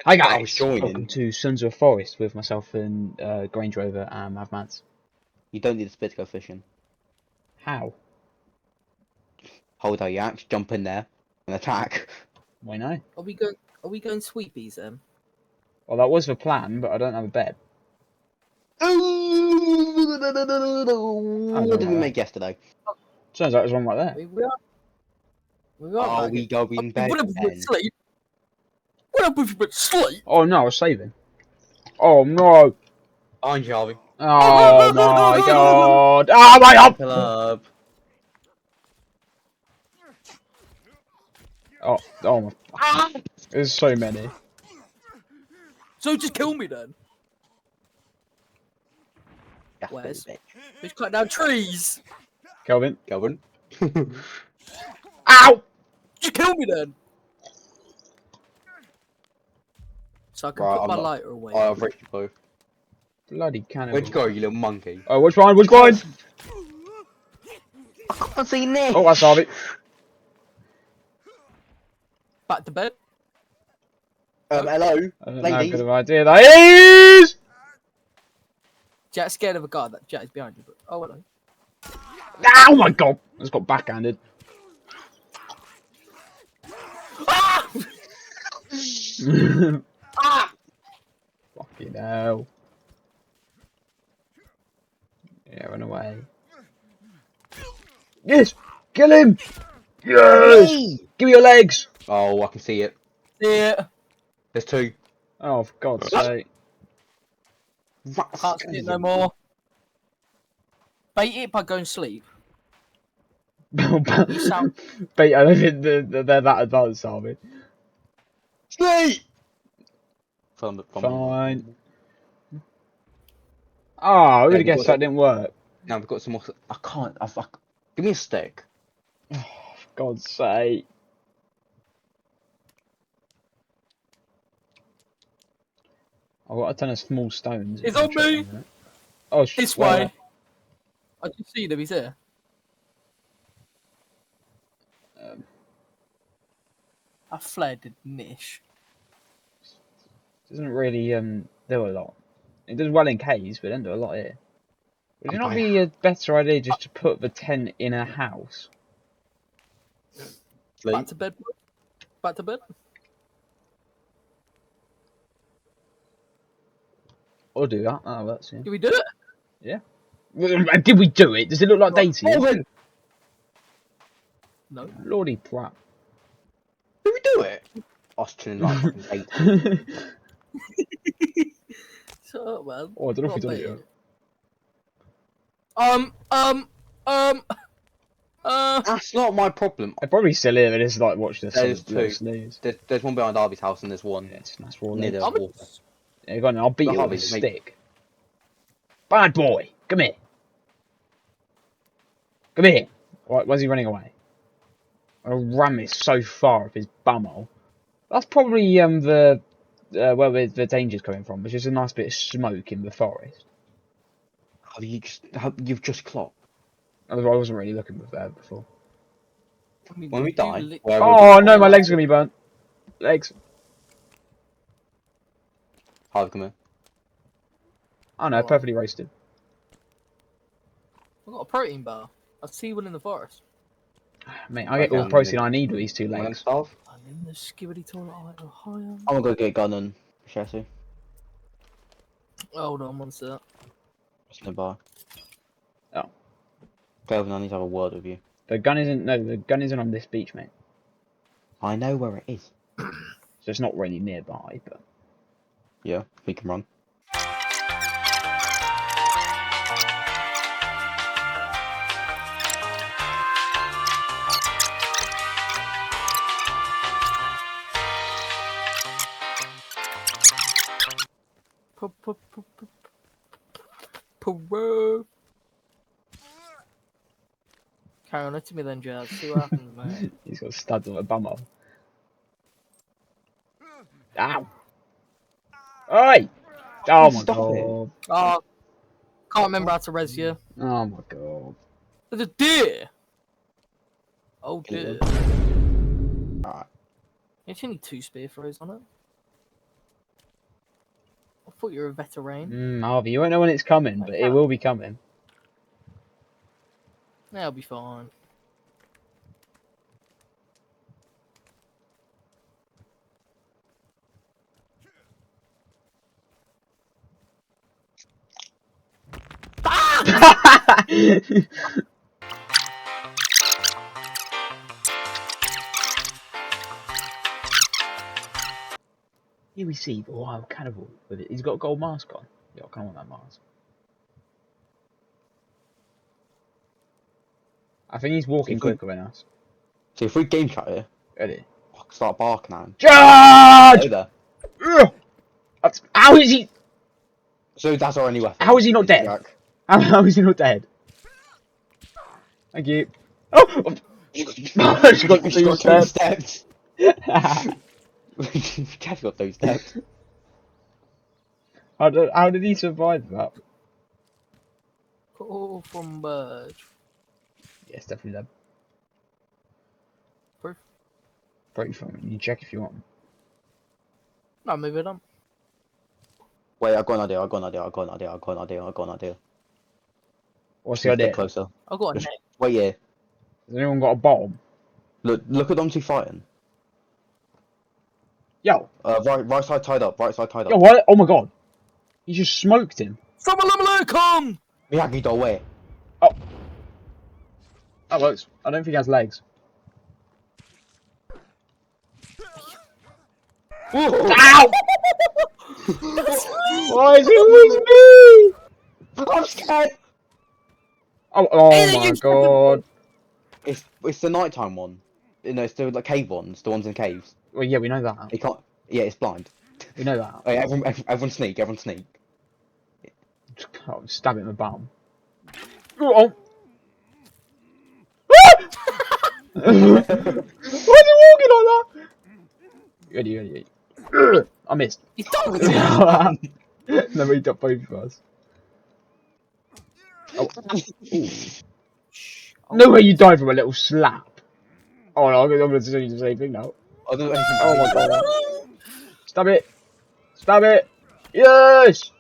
Hi I was guys, joining. welcome to Sons of Forest with myself and GrangeRover and MavMads. You don't need a spear to go fishing. How? Hold out your axe, jump in there, and attack. Why no? Are we going sweepies then? Well, that was the plan, but I don't have a bed. What did we make yesterday? Turns out there's one right there. We are Are back. we going bed What if we then? went sleep? What if we went sleep? Oh no, I was saving. Oh no! Aren't you, Harvey? Oh my god! Oh my god! Pull up. Oh my... There's so many. So just kill me then. Where's? Let's cut down trees. Kelvin. Kelvin. Ow! Just kill me then. So I can Right, put my I'm not- lighter away. Oh, I've reached you both. Bloody cannibal. Where'd you go, you little monkey? Oh, which one? Which one? I can't see Nick. Oh, that's Harvey. Back to bed. Hello, I don't know how ladies. good of an idea that is! Jack's scared of a guy. That Jack is behind you. But oh hello. Oh my god! I just got backhanded. Ah! Ah! Fucking hell. Yeah, run away. Yes! Kill him! Yes! Give me your legs! Oh, I can see it. Yeah. There's two. Oh, for God's sake. I can't see it no more. Bait it by going sleep. You sound. But I don't think they're that advanced, are we? Snake! Fine. Oh, I would have we've guessed got that didn't work. Now we've got some more. I can't. Give me a stick. For God's sake. I've got a ton of small stones. It's on me! Oh, This where? way. I can see them. He's there. I fled Nish. Doesn't really do a lot. It does well in caves, but it doesn't do a lot here. Would it not be a better idea just to put the tent in a house? Back to bed. Back to bed. Or do that. Oh, that's yeah. Did we do it? Yeah. Did we do it? Does it look like day to you? No. Lordy crap. Did we do it? Austin like fucking bait. Shut up, man. Oh, I don't know if we Not done it bait. That's not my problem. They're probably still here. They just like watch this. There's two. Sneeze. There's one behind Darby's house and there's one Yeah, that's raw near legs. the water. Yeah, go on, I'll beat But you with a Harvey, mate. stick. Bad boy, come here. Come here. Where's he running away? I'll ram this so far up his bumhole. That's probably where the danger's coming from, which is a nice bit of smoke in the forest. You've just clocked. Otherwise, I wasn't really looking there before. When we die. Oh no, my legs are gonna be burnt. Legs. Harvey, come here. Oh no, perfectly roasted. I've got a protein bar. I see one in the forest. Mate, I get all the protein I need with these 2 legs. Starve? I'm in the skibbity toilet. Hi, I'm gonna go get a gun and chassis. hold on, one sec. Just nearby. Oh. Kelvin, I need to have a word with you. The gun isn't on this beach, mate. I know where it is. So it's not really nearby, but Yeah, we can run. Parole. Carry on to me then, Jazz. See what happens, mate. he's got studs on a bumhole. Ow! Oi! Oh my Stop it. god. Oh, can't remember how to res you. Oh my god. There's a deer! Oh dear. Alright. There's only 2 spear throws on it. thought you were a veteran. Harvey, you won't know when it's coming, but it will be coming. That'll be fine. Here we see the wild cannibal with it. He's got a gold mask on. Yeah, I kind of want that mask. I think he's walking quicker than us. So if we game chat here, Ready? I can start barking at him. Charge! Hey there. Ugh! How is he? So that's our only weapon. How is he not dead? Jack. How is he not dead? Thank you. Oh! She got She's got 2 steps. how Jack's got 2 steps. did he survive that? Call from bird. Yes, definitely them. Proof? Break from it. You can check if you want. No, move it on. Wait, I've got an idea. What's the Just idea? get closer. I've got a Just neck. wait here. Has anyone got a bomb? Look at them 2 fighting. Yo! Right side tied up. Yo, what? Oh my god! You just smoked him. Assalamu alaikum! Miyagi do away. Oh! That works. I don't think he has legs. Ow! Why is it always me? I'm scared. Oh my god. It's the nighttime one. You know, it's the like cave ones, the ones in caves. Well, yeah, we know that. It can't. Yeah, it's blind. We know that. Hey, everyone sneak. Oh, stab it in the bum. Oh! Why is he walking like that? Ready. I missed. You don't! Never eat up both of us. Oh. No way you died from a little slap. Oh no, I'm going to do the same thing now. Oh Oh my god. Stab it! Yes!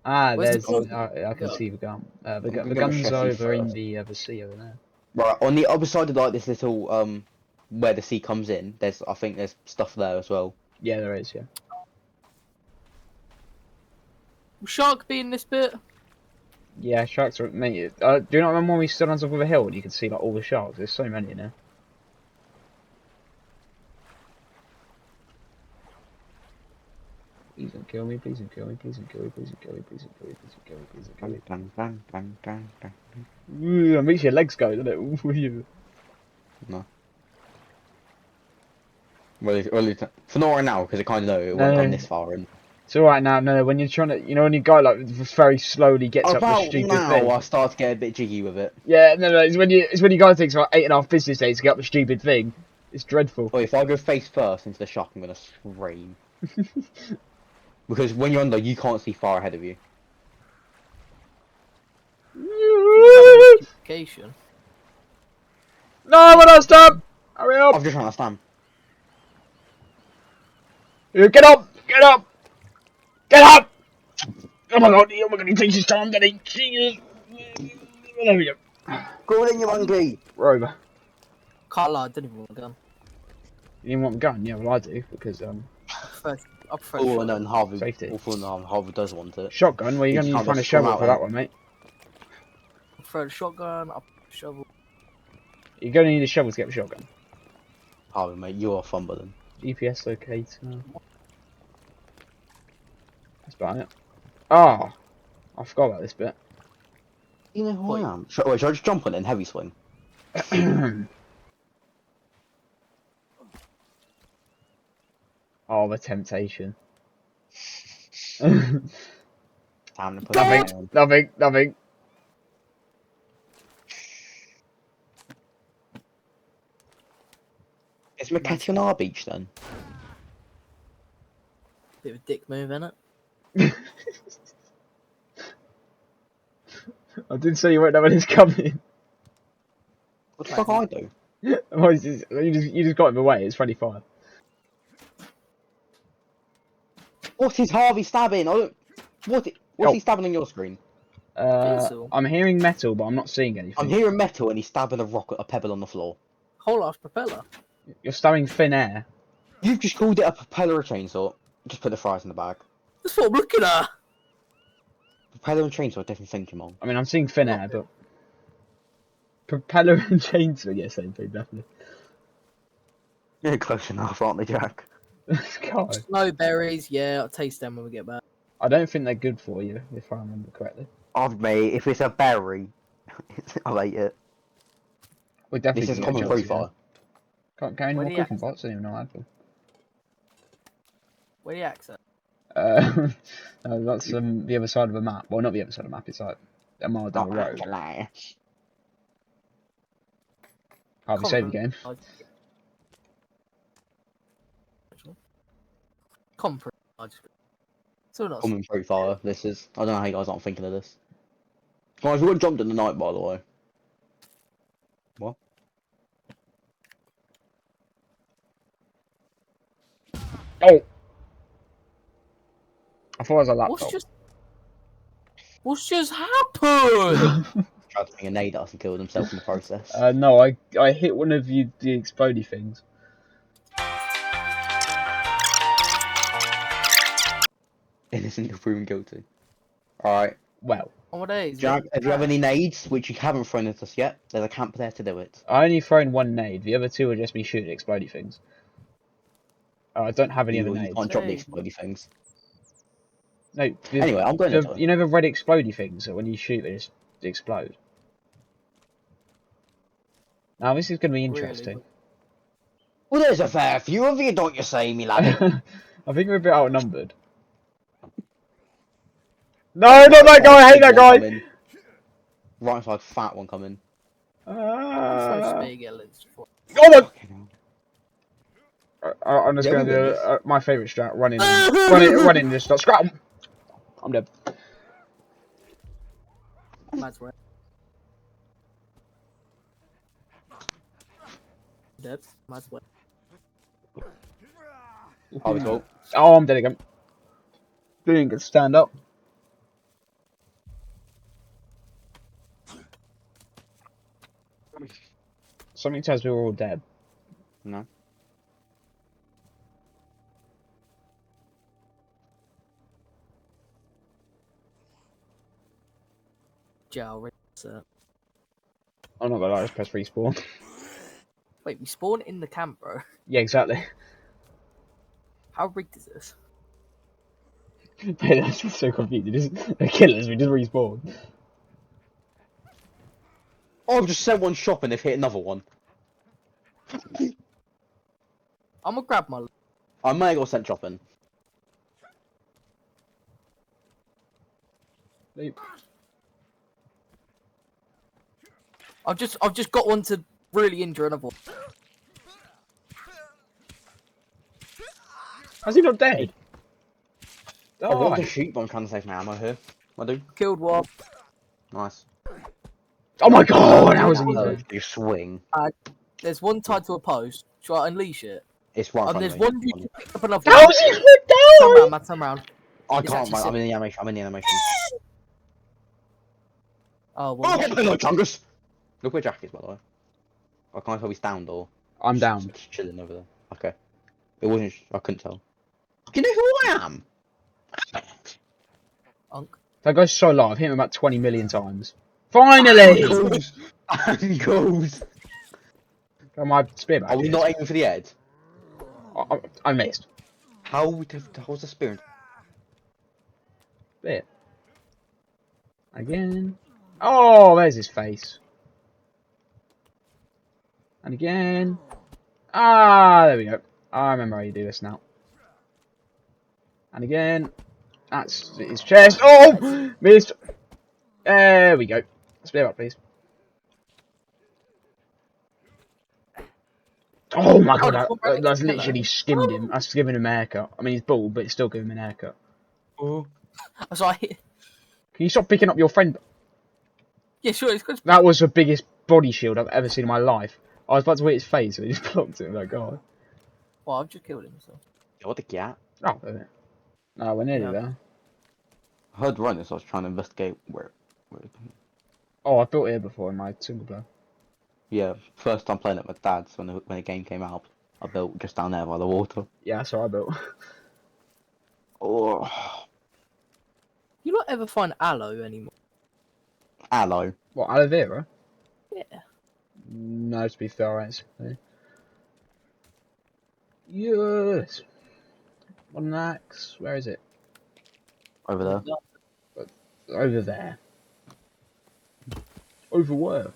Ah, Where's there's. the gun? I can see the gun. The gonna gun's chef you over in first. the sea over there. Right, on the other side of like this little where the sea comes in, I think there's stuff there as well. Yeah, there is, yeah. Will shark be in this bit? Yeah, sharks are. Mate, do you not remember when we stood on top of a hill and you could see like all the sharks? There's so many in there. Please don't kill me, please don't kill me, please don't kill me, please don't kill me, please don't kill me, please don't kill me, please don't kill me. Ooh, that makes your legs go, doesn't it? Ooh, No. Well, for not right now, because I kind of know it won't come this far in. It's alright now, no, when you're trying to, you know, when you go like very slowly gets up the stupid now, thing. I start to get a bit jiggy with it. Yeah, no, it's when you guys takes about 8.5 business days to get up the stupid thing. It's dreadful. Well, if I go face first into the shock, I'm gonna scream. Because when you're under, you can't see far ahead of you. Location. No, we're not stop! Hurry up! I'm just trying to stand. Get up! Get up! Get up! Oh my god, he takes his time, doesn't he? Jesus! There we go. Go in, you monkey! Rover. Can't lie, I didn't even want a gun. You didn't want a gun? Yeah, well I do, because I prefer Oh, no, and Harvey. Safety. Harvey does want it. shotgun, well you're You going to can't find a just come shovel out for there. that one, mate. I prefer a shotgun, I shovel. You're going to need a shovel to get the shotgun. Harvey, mate, you are fun, but then. GPS locator. That's about it. Ah! I forgot about this bit. You know who I am? Should I just jump on it and heavy swing? Oh, the temptation. Time to put it on. Nothing. Is McCatty on our beach then? Bit of a dick move, innit? I did say you won't know when it's coming. What the fuck I do? Well, you just got him away. It's friendly fire. What is Harvey stabbing? I don't... What's he stabbing on your screen? Diesel. I'm hearing metal, but I'm not seeing anything. I'm hearing metal and he's stabbing a pebble on the floor. Whole ass propeller. You're stabbing thin air. You've just called it a propeller or chainsaw. Just put the fries in the bag. That's what I'm looking at. Propeller and chainsaw are different things, Jamal. I mean, I'm seeing thin air, but propeller and chainsaw, yeah, same thing, definitely. Yeah, close enough, aren't they, Jack? God. Snowberries, yeah, I'll taste them when we get back. I don't think they're good for you, if I remember correctly. I've made, if it's a berry, I'll eat it. We definitely This is can get common jobs, profile. Can't get any Where more do you cooking pots, I don't even know how I had them. Where the accent? No, that's the other side of a map. Well, not the other side of the map, it's like a mile down the road. Harvey, save the game. Common. So not. Common profile, this is. I don't know how you guys aren't thinking of this. Guys, we got jumped in the night, by the way. What? Oh! I thought it was a laptop. What's just happened? Tried to bring a nade at us and killed himself in the process. No, I hit one of the explodey things. Innocent until proven guilty. Alright. Well, On what days? Jack, if you have any nades, which you haven't thrown at us yet, there's a camp there to do it. I only thrown one nade. The other two are just me shooting explodey things. I don't have any other You nades. can't drop the explodey things. No. Anyway, I'm going to You know the red explodey things that when you shoot they just explode. Now this is going to be interesting. Well, there's a fair few of you, don't you say, me lad? I think we're a bit outnumbered. No, not that guy! I hate that guy! Right side, fat one coming. So Oh big, my! I'm just Yeah, going we to win do this. my favourite strat, run in, just start scrap. I'm dead. Mads right. Dead. Mads right. Harvey's fault. Oh, I'm dead again. Didn't get to stand up. Something tells me we're all dead. No. Jail. Right. So. I'm not gonna lie, just press respawn. Wait, we spawn in the camp, bro. Yeah, exactly. How rigged is this? Hey, that's just so confusing. They're killers, we just respawn. Oh, I've just sent one shopping, they've hit another one. I'm gonna grab my. I may have got sent shopping. I've just got one to really injure another one. How's he not dead? I want to Die. shoot, but I'm trying to save my ammo here. I do. Killed one. Nice. Oh my god, how was he dead? You swing. There's one tied to a post. Shall I unleash it? It's right in And front there's of me. one you just picked up another one. How was he not Turn dead? around, Matt, turn around. I It's can't, actually mate. I'm in the animation. I'm in the animation. Oh, well. Oh, hello, Chungus! Look where Jack is, by the way. I can't tell he's down or. I'm down. Just chilling over there. Okay. It wasn't. I couldn't tell. Do you know who I am? Unk. That guy's so low, I've hit him about 20 million times. Finally! Angles! Got my spear back. Are we not aiming for the head? I missed. How's the spear? There. Again. Oh, there's his face. And again. Ah, there we go. I remember how you do this now. And again. That's his chest. Oh! Missed. There we go. Spear up, please. Oh my god, that's literally skimmed him. That's giving him a haircut. I mean, he's bald, but it's still giving him an haircut. Oh. So I. Can you stop picking up your friend? Yeah, sure. It's good. That was the biggest body shield I've ever seen in my life. I was about to hit his face, and he just blocked it. Like, God. Well, I've just killed him. So. What the cat? Oh, there we go. No, we're nearly Yeah. there. I heard running, so I was trying to investigate where. Oh, I built here before in my single player. Yeah, first time playing it with Dad's when the game came out. I built just down there by the water. Yeah, that's what I built. Oh, You don't ever find aloe anymore. aloe. What, aloe vera? Yeah. No, to be fair, actually. Yes. What an axe. Where is it? Over there. Over there. Over where?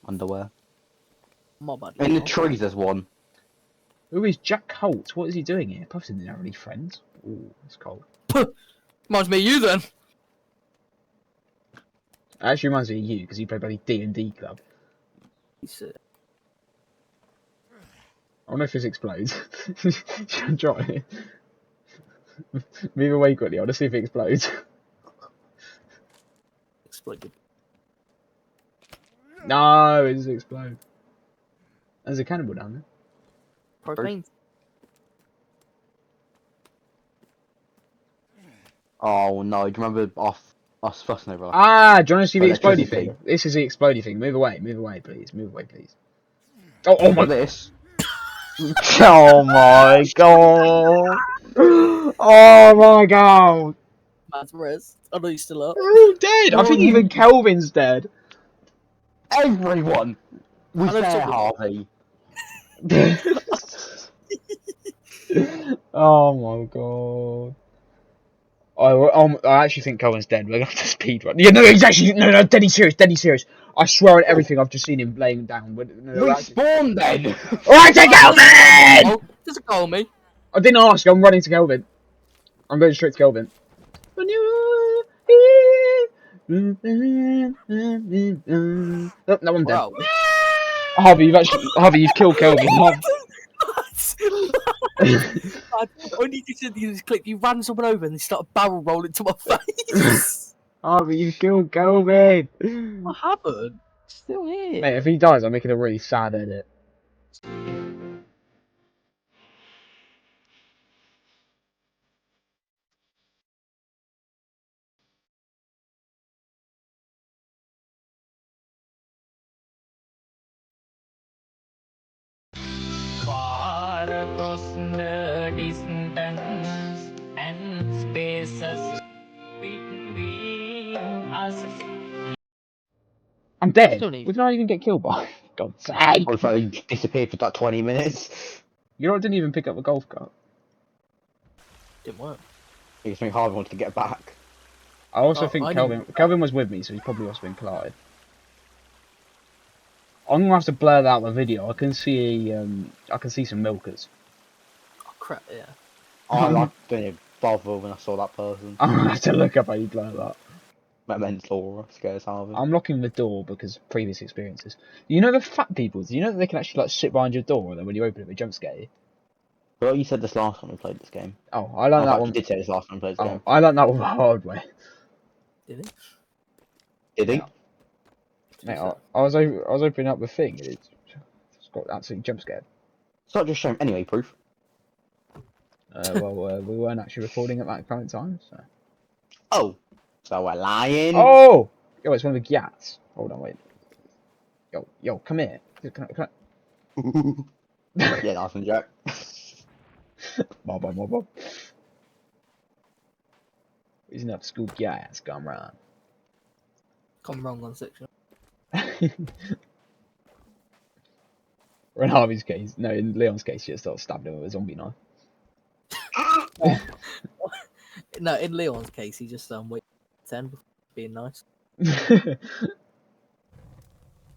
Underwear. My bad. In the trees there's one. Who is Jack Holt? What is he doing here? Puffs didn't have any friends. Ooh, it's cold. Reminds me of you then. It actually reminds me of you because you play bloody D&D club. I wonder if this explodes. Should I try it? Move away quickly. I want to see if it explodes. Exploded. No, it doesn't explode. There's a cannibal down there. Propane. Oh no, do you remember us fussing over? Ah, do you want to see the explodey Electricity. thing? This is the explodey thing. Move away, please. Move away, please. Oh my! This. Oh my god! Oh my god! Man's rest. I know you're still up. They're all dead. I think even Kelvin's dead. Everyone was I know there, someone- Harvey. Oh my god! I actually think Kelvin's dead. We're gonna have to speedrun. Yeah, no, he's actually no, deadly serious. I swear on everything I've just seen him laying down. Respawn then. Alright, take Kelvin! Oh, there's a goal, me. I didn't ask. I'm running to Kelvin. I'm going straight to Kelvin. When you oh, no, I'm dead. Wow. Harvey, you've killed Kelvin. Only you said this clip, you ran someone over and they started barrel rolling to my face. Harvey, you've killed Kelvin. What happened? Still here. Mate, if he dies, I'm making a really sad edit. Far across the distance and spaces between us. I'm dead. Still need- What did I even get killed by? God's sake. What if I disappeared for like 20 minutes? You know, I didn't even pick up the golf cart. Didn't work. I think Harvey wanted to get back. I also Oh, think I Kelvin was with me, so he's probably also been collided. I'm gonna have to blur out the video. I can see some milkers. Oh crap, yeah. I didn't bother when I saw that person. I'm gonna have to look up how you blur that. That mental aura scares Harvey. I'm locking the door because of previous experiences. You know the fat people, do you know that they can actually like sit behind your door and then when you open it they jump scare you? Well, you said this last time we played this game. Oh, I learned that You one. did say this last time we played this game. I learned that one the hard way. Did it? Did he? Yeah. Mate, I was opening up the thing and it's got absolutely jump scared. Such a shame. Anyway, proof. We weren't actually recording at that current time, so. Oh, so we're lying. Oh! Yo, it's one of the Gyats. Hold on, wait. Yo, come here. Can I... Yeah, nice one, Jack. Bob. He's enough school Gyats gone round. Come wrong on section. Or in Harvey's case, no, in Leon's case, you just sort of stabbed him with a zombie knife. No, in Leon's case, he just wait 10 before being nice.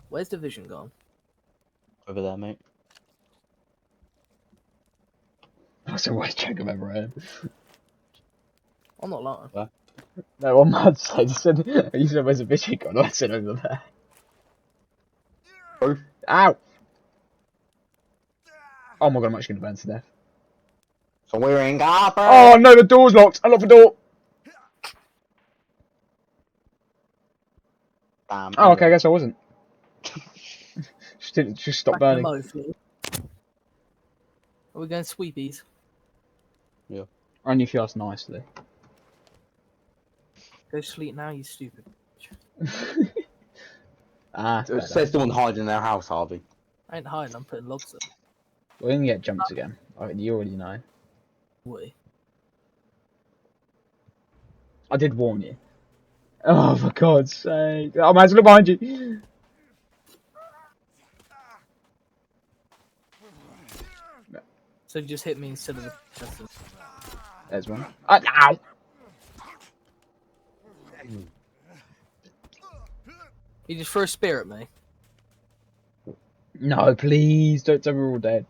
Where's the vision gone? Over there, mate. That's the worst joke I've ever heard. I'm not lying. No, on Mad side, he said, where's the vision gone? I said, over there. Proof. Ow! Oh my god, I'm actually going to burn to death. So we're in Garber. Oh no, the door's locked! I locked the door! Damn. Oh, okay, I guess I wasn't. just stop Back in the burning. mode, Flo. Are we going sweepies? Yeah. Only if you ask nicely. Go sleep now, you stupid. Ah, It says the one hiding in their house, Harvey. I ain't hiding, I'm putting logs up. we're gonna get jumped again. You already know. Boy. I did warn you. Oh, for God's sake! Oh man, look behind you. So you just hit me instead of the person. There's one. Ow! You just threw a spear at me. No, please don't tell me we're all dead.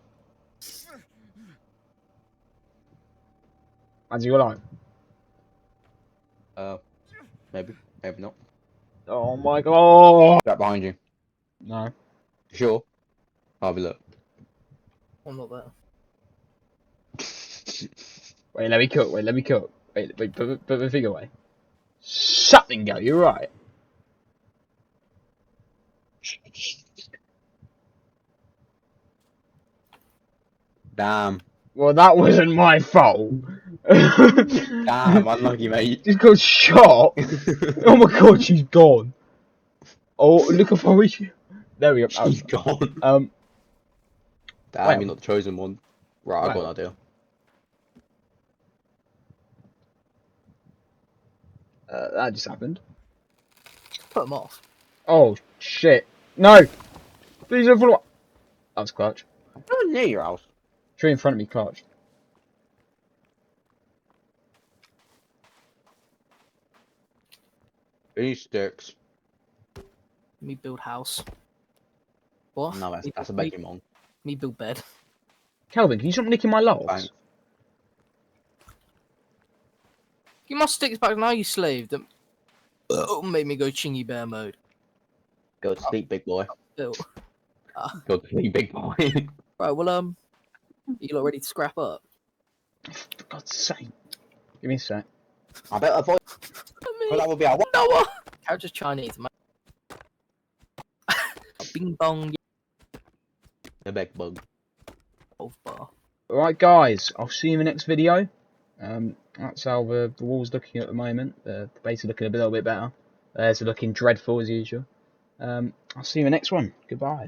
As you alive? Maybe not. Oh my God! Right behind you. No. Sure. Harvey, look. I'm not there. Wait, let me cook. Wait, let me cook. Wait, put the thing away. Shut and go. You're right. Damn. Well, that wasn't my fault. Damn, unlucky, mate. Just got shot. Oh my God, she's gone. Oh, look how far we. There we go. She's gone. Um. Damn, Well. you're not the chosen one. Right, I've got an idea. That just happened. Put them off. Oh shit! No. Please don't follow. That was clutch. Oh, near your house. Tree in front of me clutched. Any sticks? Me build house. What? No, that's a begging one. Me build bed. Calvin, can you stop nicking my logs? Thanks. Give my sticks back now, you slave. That made me go chingy bear mode. Go to sleep, big boy. Ew. Go to sleep, big boy. Right, well, you lot ready to scrap up? For God's sake. Give me a sec. I bet avoid. Well, that would be our one. No what? Character's Chinese, man. Bing bong. The big bug. Golf bar. Alright guys, I'll see you in the next video. That's how the wall's looking at the moment. The base is looking a little bit better. It's looking dreadful as usual. I'll see you in the next one. Goodbye.